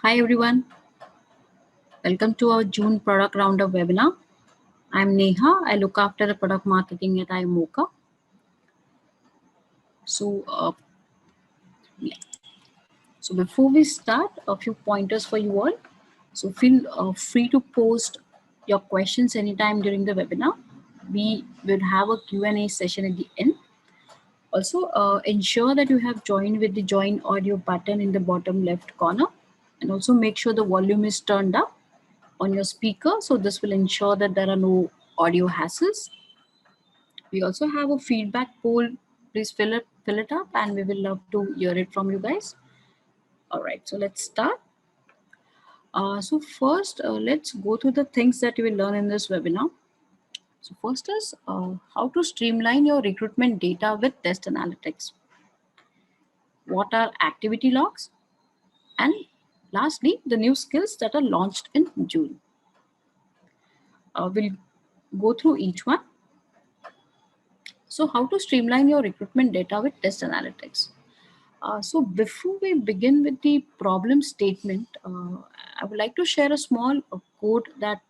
Hi everyone, welcome to our June Product RoundUp webinar. I'm Neha. I look after the product marketing at iMocha. So, yeah. So before we start, a few pointers for you all. So feel free to post your questions anytime during the webinar. We will have a Q&A session at the end. Also, ensure that you have joined with the join audio button in the bottom left corner, and also make sure the volume is turned up on your speaker. So this will ensure that there are no audio hassles. We also have a feedback poll. Please fill it up, and we will love to hear it from you guys. All right, so let's start. So first, let's go through the things that you will learn in this webinar. So first is how to streamline your recruitment data with test analytics. What are activity logs? And lastly, the new skills that are launched in June. We'll go through each one. So how to streamline your recruitment data with test analytics. So before we begin with the problem statement, I would like to share a small quote that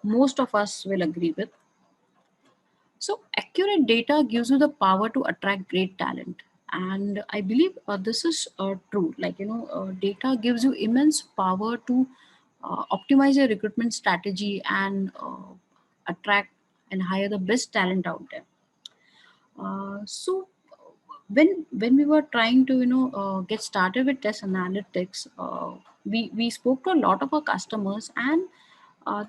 most of us will agree with. So accurate data gives you the power to attract great talent. And I believe this is true. Data gives you immense power to optimize your recruitment strategy and attract and hire the best talent out there. So when we were trying to get started with test analytics, we spoke to a lot of our customers, and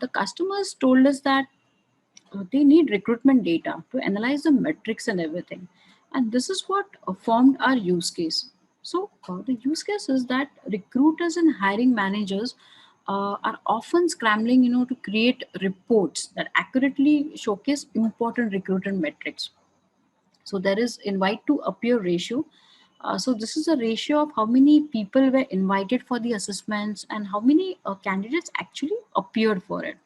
the customers told us that they need recruitment data to analyze the metrics and everything, and this is what formed our use case. So the use case is that recruiters and hiring managers are often scrambling to create reports that accurately showcase important recruitment metrics. So there is invite to appear ratio. So this is a ratio of how many people were invited for the assessments and how many candidates actually appeared for it.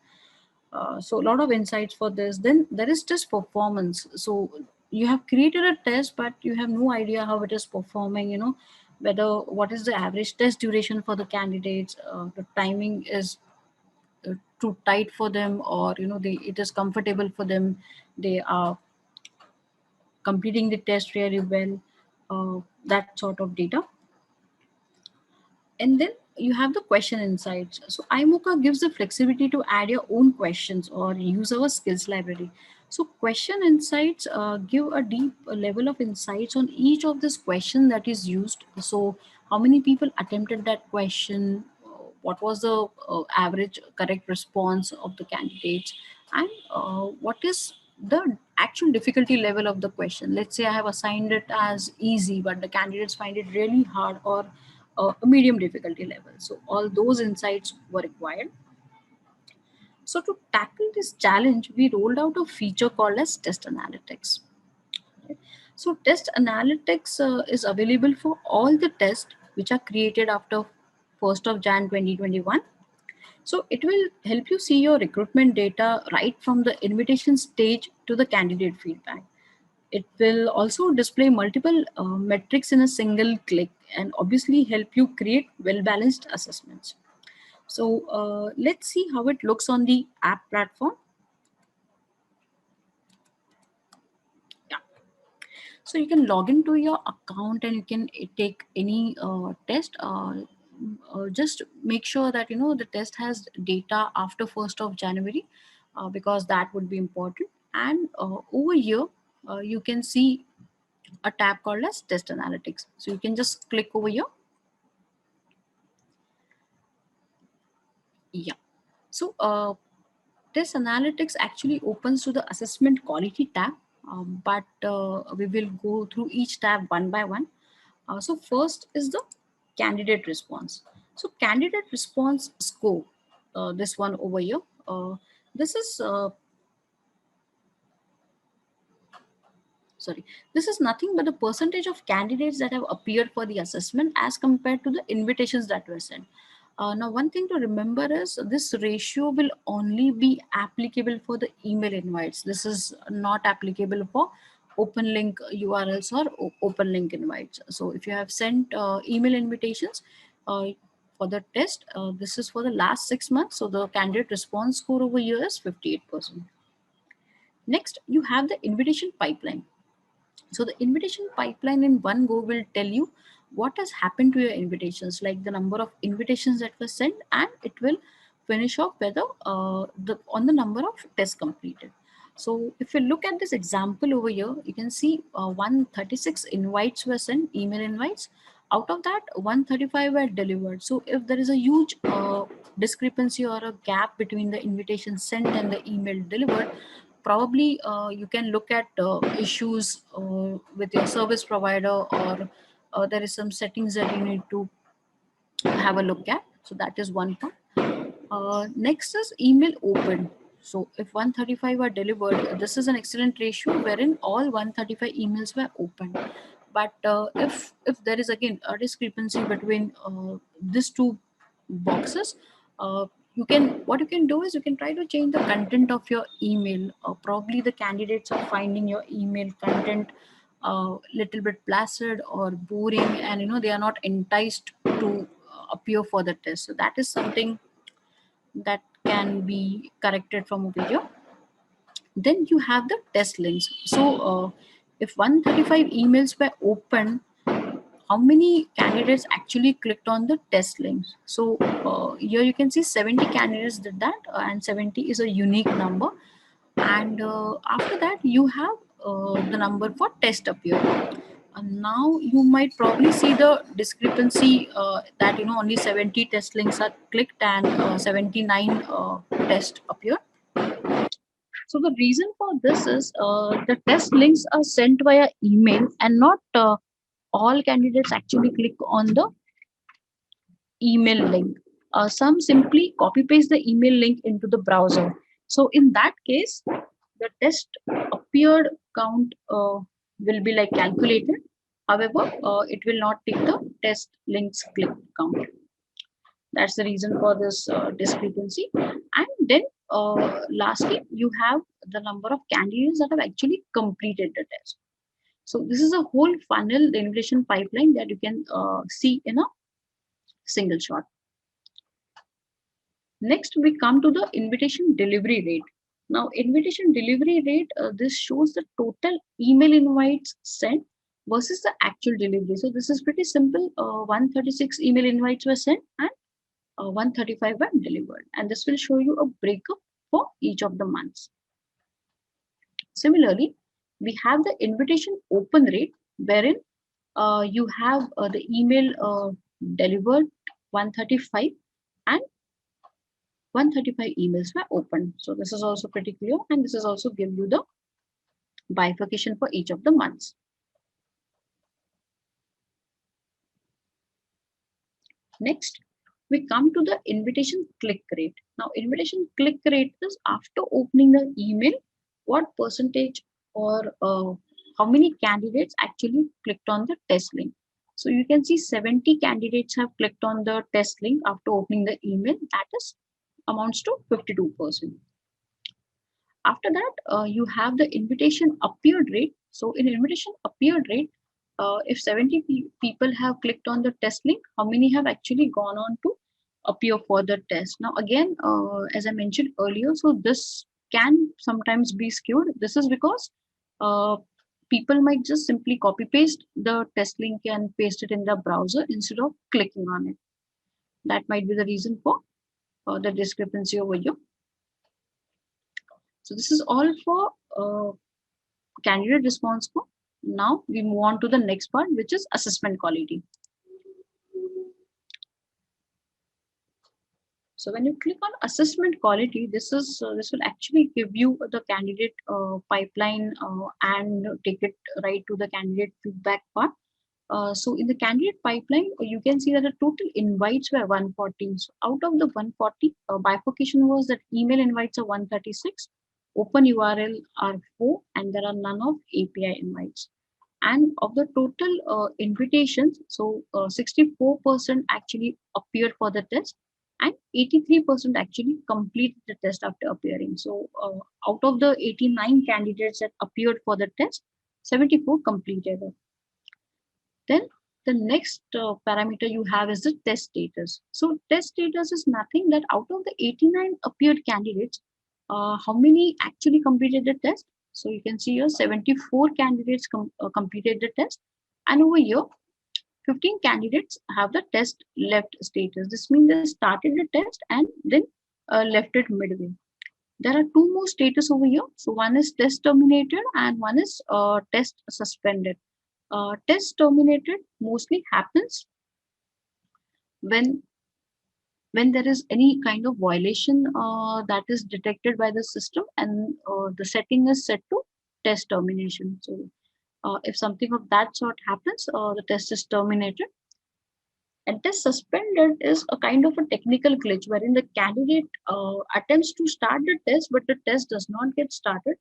So a lot of insights for this. Then there is test performance. So you have created a test, but you have no idea how it is performing. Whether what is the average test duration for the candidates, the timing is too tight for them, or it is comfortable for them. They are completing the test really well, that sort of data. And then you have the question insights. So iMocha gives the flexibility to add your own questions or use our skills library. So question insights give a deep level of insights on each of this question that is used. So how many people attempted that question, what was the average correct response of the candidates, and what is the actual difficulty level of the question. Let's say I have assigned it as easy, but the candidates find it really hard, or a medium difficulty level. So all those insights were required. So to tackle this challenge, we rolled out a feature called as test analytics. Okay. So test analytics is available for all the tests which are created after 1st of Jan 2021. So it will help you see your recruitment data right from the invitation stage to the candidate feedback. It will also display multiple metrics in a single click, and obviously help you create well-balanced assessments. So let's see how it looks on the app platform. Yeah. So you can log into your account and you can take any test. Just make sure that the test has data after 1st of January, because that would be important. And over here, you can see a tab called as test analytics. So you can just click over here. Yeah. So test analytics actually opens to the assessment quality tab, but we will go through each tab one by one. So first is the candidate response. So candidate response score, this one over here. This is sorry, this is nothing but the percentage of candidates that have appeared for the assessment as compared to the invitations that were sent. Now, one thing to remember is this ratio will only be applicable for the email invites. This is not applicable for open link URLs or open link invites. So if you have sent email invitations, uh, for the test. This is for the last 6 months. So the candidate response score over here is 58%. Next, you have the invitation pipeline. So the invitation pipeline in one go will tell you what has happened to your invitations, like the number of invitations that were sent, and it will finish off whether on the number of tests completed. So if you look at this example over here, you can see 136 invites were sent, email invites. Out of that, 135 were delivered. So if there is a huge discrepancy or a gap between the invitation sent and the email delivered, probably you can look at issues with your service provider, or there is some settings that you need to have a look at. So that is one part. Next is email open. So if 135 are delivered, this is an excellent ratio wherein all 135 emails were opened. But if there is again a discrepancy between these two boxes, you can what you can do is you can try to change the content of your email. Probably the candidates are finding your email content little bit placid or boring, and they are not enticed to appear for the test. So that is something that can be corrected from over here. Then you have the test links. So if 135 emails were open, how many candidates actually clicked on the test links? So here you can see 70 candidates did that, and 70 is a unique number. And after that you have the number for test appear. Now you might probably see the discrepancy that only 70 test links are clicked and 79 test appear. So the reason for this is the test links are sent via email, and not all candidates actually click on the email link. Some simply copy paste the email link into the browser. So in that case, the test appeared count will be like calculated. However, it will not take the test links click count. That's the reason for this discrepancy. And then lastly, you have the number of candidates that have actually completed the test. So this is a whole funnel, the invitation pipeline that you can see in a single shot. Next, we come to the invitation delivery rate. Now, invitation delivery rate, this shows the total email invites sent versus the actual delivery. So this is pretty simple. 136 email invites were sent and 135 were delivered. And this will show you a breakup for each of the months. Similarly, we have the invitation open rate, wherein you have the email delivered 135 and 135 emails were opened. So this is also pretty clear, and this is also give you the bifurcation for each of the months. Next, we come to the invitation click rate. Now, invitation click rate is after opening the email, what percentage or how many candidates actually clicked on the test link. So you can see 70 candidates have clicked on the test link after opening the email. That is amounts to 52%. After that, you have the invitation appeared rate. So in invitation appeared rate, if 70 people have clicked on the test link, how many have actually gone on to appear for the test? Now again, as I mentioned earlier, so this can sometimes be skewed. This is because people might just simply copy paste the test link and paste it in the browser instead of clicking on it. That might be the reason for the discrepancy over here. So this is all for candidate response score. Now we move on to the next part, which is assessment quality. So when you click on assessment quality, this will actually give you the candidate pipeline and take it right to the candidate feedback part. So in the candidate pipeline, you can see that the total invites were 140. So out of the 140, bifurcation was that email invites are 136, open URL are 4, and there are none of API invites. And of the total invitations, so 64% actually appeared for the test, and 83% actually completed the test after appearing. So out of the 89 candidates that appeared for the test, 74 completed it. Then The next parameter you have is the test status. So test status is nothing that out of the 89 appeared candidates, how many actually completed the test? So you can see here 74 candidates completed the test, and over here 15 candidates have the test left status. This means they started the test and then left it midway. There are two more status over here. So one is test terminated and one is test suspended. Test terminated mostly happens when there is any kind of violation that is detected by the system, and the setting is set to test termination. So if something of that sort happens, the test is terminated. And test suspended is a kind of a technical glitch wherein the candidate attempts to start the test, but the test does not get started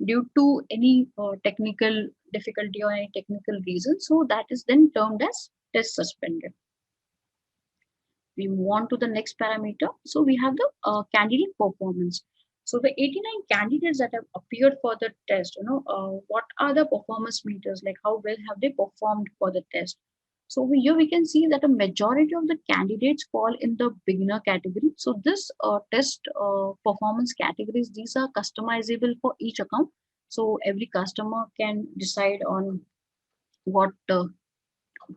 due to any technical difficulty or any technical reason. So that is then termed as test suspended. We move on to the next parameter. So we have the candidate performance. So the 89 candidates that have appeared for the test, what are the performance meters? Like how well have they performed for the test? So here we can see that a majority of the candidates fall in the beginner category. So this test performance categories, these are customizable for each account. So every customer can decide on what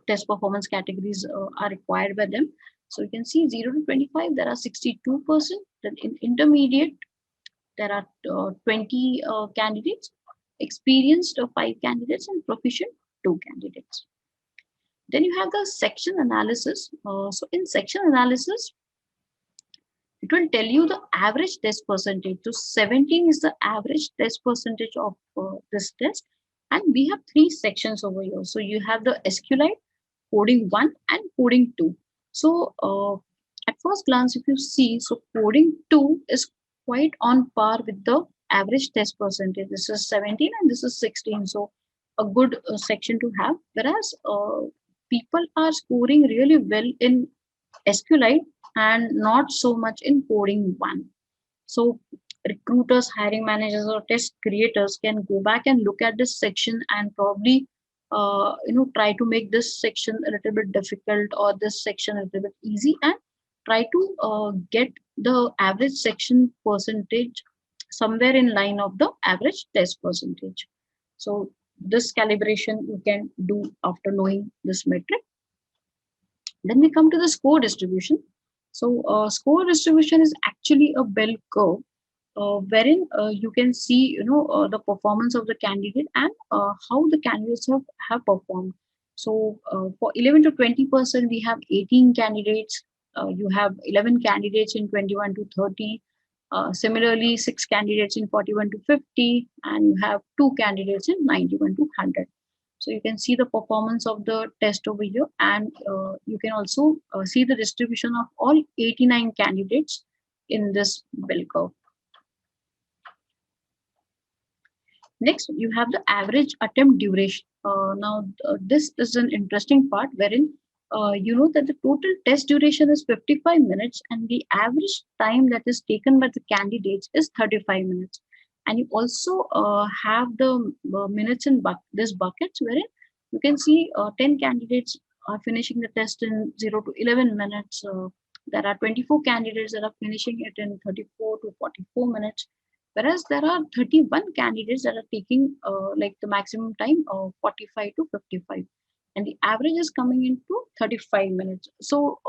test performance categories are required by them. So you can see 0 to 25, there are 62%. Then in intermediate, there are 20 candidates, experienced 5 candidates, and proficient 2 candidates. Then you have the section analysis. So in section analysis, it will tell you the average test percentage. So 17 is the average test percentage of this test. And we have 3 sections over here. So you have the SQLite, coding 1 and coding 2. So at first glance, if you see, so coding 2 is quite on par with the average test percentage. This is 17 and this is 16. So a good section to have. Whereas people are scoring really well in SQLite and not so much in coding 1. So recruiters, hiring managers, or test creators can go back and look at this section and probably try to make this section a little bit difficult or this section a little bit easy, and try to get the average section percentage somewhere in line of the average test percentage. So this calibration you can do after knowing this metric. Then we come to the score distribution. So score distribution is actually a bell curve wherein you can see the performance of the candidate and how the candidates have performed. So for 11 to 20%, we have 18 candidates. You have 11 candidates in 21 to 30. Similarly, 6 candidates in 41 to 50, and you have 2 candidates in 91 to 100. So you can see the performance of the test over here, and you can also see the distribution of all 89 candidates in this bell curve. Next, you have the average attempt duration. This is an interesting part wherein you know that the total test duration is 55 minutes and the average time that is taken by the candidates is 35 minutes. And you also have the minutes in this buckets wherein you can see 10 candidates are finishing the test in 0 to 11 minutes. There are 24 candidates that are finishing it in 34 to 44 minutes. Whereas there are 31 candidates that are taking like the maximum time of 45 to 55. And the average is coming into 35 minutes. So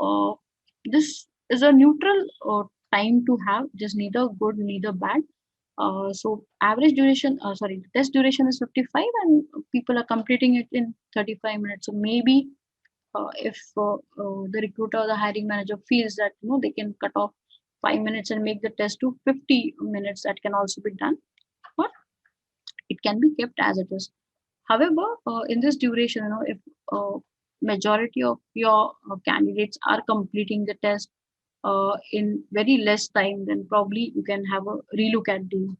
this is a neutral time to have, just neither good, neither bad. So average duration, test duration is 55 and people are completing it in 35 minutes. So maybe if the recruiter or the hiring manager feels that they can cut off 5 minutes and make the test to 50 minutes, that can also be done, or it can be kept as it is. However, in this duration, if majority of your candidates are completing the test in very less time, then probably you can have a relook at the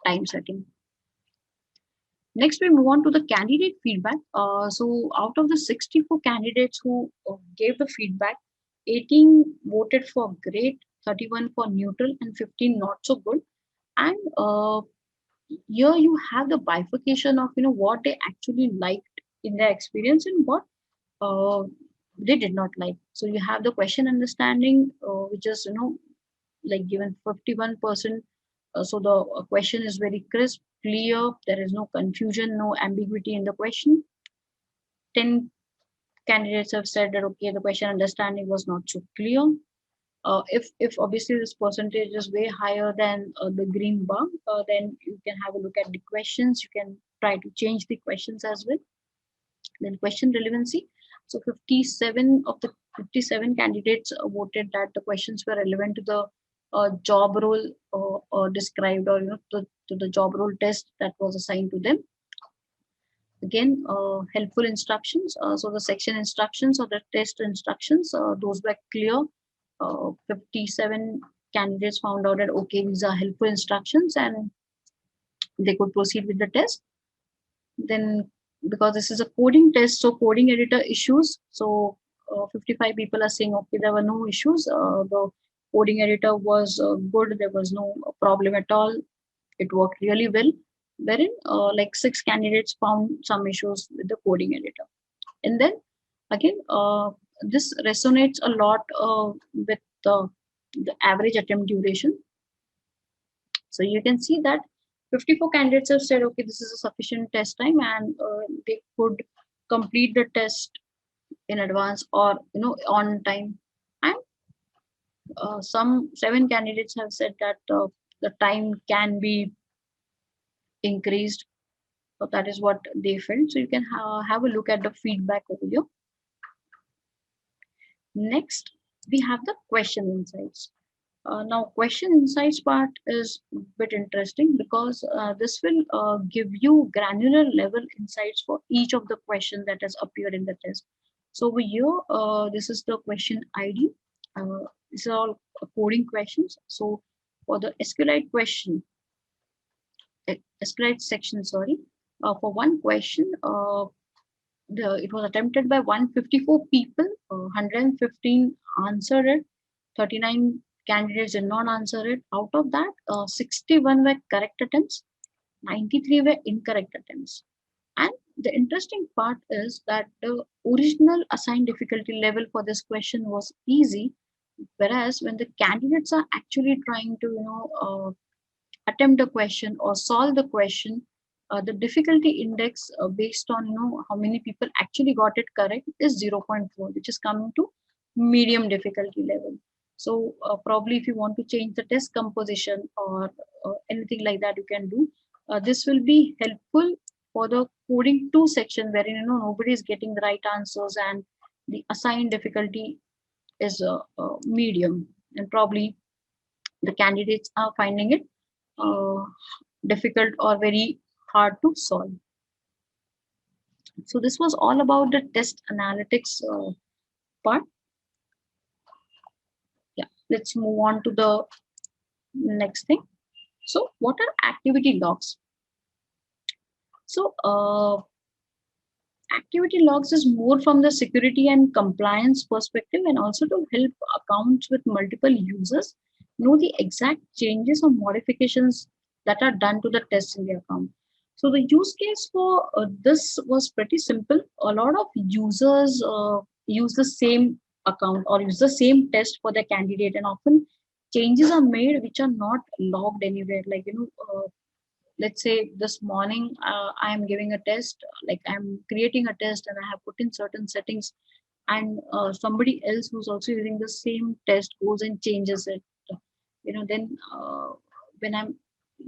time setting. Next, we move on to the candidate feedback. So out of the 64 candidates who gave the feedback, 18 voted for great, 31 for neutral, and 15 not so good. And here you have the bifurcation of what they actually liked in their experience and what uh, they did not like. So you have the question understanding, which is like given 51%. So the question is very crisp, clear. There is no confusion, no ambiguity in the question. 10 candidates have said that okay, the question understanding was not so clear. If obviously this percentage is way higher than the green bar, then you can have a look at the questions. You can try to change the questions as well. Then question relevancy. So 57 of the 57 candidates voted that the questions were relevant to the job role described, or to the job role test that was assigned to them. Again, helpful instructions. So the section instructions or the test instructions, those were clear. 57 candidates found out that okay, these are helpful instructions, and they could proceed with the test. Then, because this is a coding test, so coding editor issues. So 55 people are saying okay, there were no issues. The coding editor was good. There was no problem at all. It worked really well. Wherein like 6 candidates found some issues with the coding editor. And then again, this resonates a lot with the average attempt duration. So you can see that 54 candidates have said, okay, this is a sufficient test time, and they could complete the test in advance or on time. And some 7 candidates have said that the time can be increased. So that is what they felt. So you can have a look at the feedback over here. Next, we have the question insights. Now, question insights part is a bit interesting because this will give you granular level insights for each of the questions that has appeared in the test. So over here, this is the question ID. These are all coding questions. So for the SQLite question, SQLite section, sorry, for one question, it was attempted by 154 people, 115 answered it, 39 candidates did not answer it. Out of that, 61 were correct attempts, 93 were incorrect attempts. And the interesting part is that the original assigned difficulty level for this question was easy, whereas when the candidates are actually trying to, attempt a question or solve the question, the difficulty index based on how many people actually got it correct is 0.4, which is coming to medium difficulty level. So probably if you want to change the test composition or anything like that, you can do. This will be helpful for the coding 2 section, wherein nobody is getting the right answers and the assigned difficulty is medium, and probably the candidates are finding it uh, difficult or very hard to solve. So this was all about the test analytics part. Yeah, let's move on to the next thing. So what are activity logs? So activity logs is more from the security and compliance perspective, and also to help accounts with multiple users know the exact changes or modifications that are done to the test in the account. So the use case for this was pretty simple. A lot of users use the same account or use the same test for their candidate, and often changes are made which are not logged anywhere. Like let's say this morning I am giving a test, like I'm creating a test and I have put in certain settings, and somebody else who's also using the same test goes and changes it. Then when I'm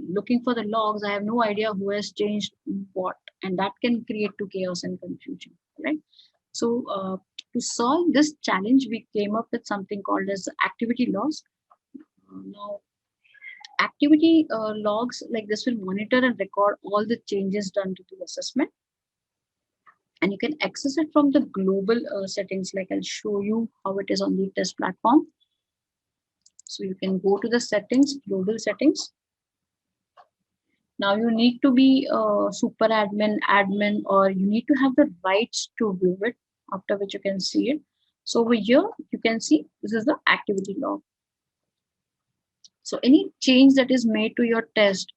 looking for the logs, I have no idea who has changed what, and that can create to chaos and confusion, right? So to solve this challenge, we came up with something called as activity logs. Now activity logs like this will monitor and record all the changes done to the assessment, and you can access it from the global settings. Like I'll show you how it is on the test platform. So you can go to the settings, global settings. Now you need to be super admin, or you need to have the rights to view it, after which you can see it. So over here you can see this is the activity log. So any change that is made to your test,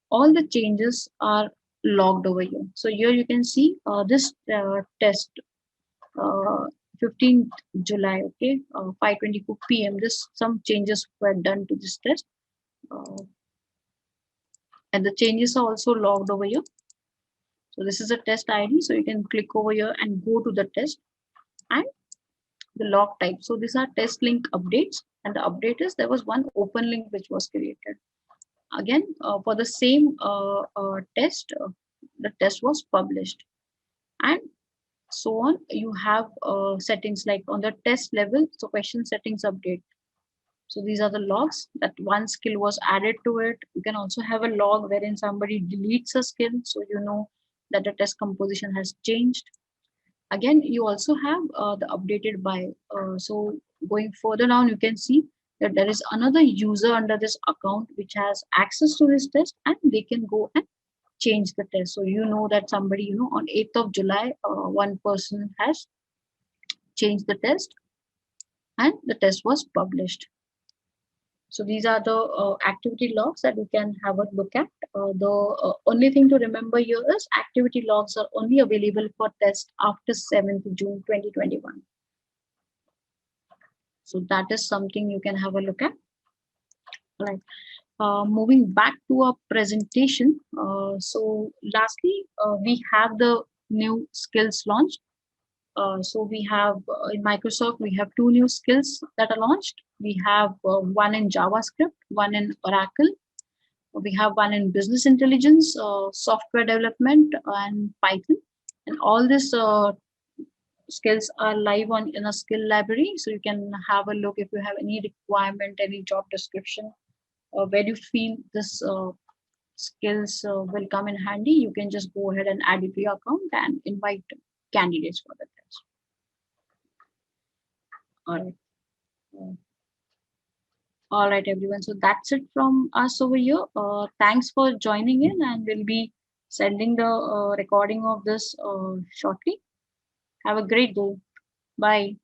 all the changes are logged over here. So here you can see this test uh, 15th July, okay, 5:24 p.m. This some changes were done to this test, uh, and the changes are also logged over here. So this is a test ID, so you can click over here and go to the test and the log type. So these are test link updates, and the update is there was one open link which was created. Again, for the same test, the test was published, and so on. You have settings like on the test level, so question settings update. So these are the logs that one skill was added to it. You can also have a log wherein somebody deletes a skill, so you know that the test composition has changed. Again, you also have the updated by. So going further down, you can see that there is another user under this account which has access to this test, and they can go and change the test. So you know that somebody, on 8th of July, one person has changed the test and the test was published. So these are the activity logs that you can have a look at. The only thing to remember here is activity logs are only available for test after 7th June 2021. So that is something you can have a look at. All right. Moving back to our presentation. So lastly, we have the new skills launched. So we have in Microsoft, we have two new skills that are launched. We have one in JavaScript, one in Oracle. We have one in business intelligence, software development, and Python. And all these skills are live on in a skill library. So you can have a look if you have any requirement, any job description, where you feel this skills will come in handy. You can just go ahead and add it to your account and invite candidates for the test. All right. Uh, All right, everyone. So that's it from us over here. Thanks for joining in, and we'll be sending the recording of this shortly. Have a great day. Bye.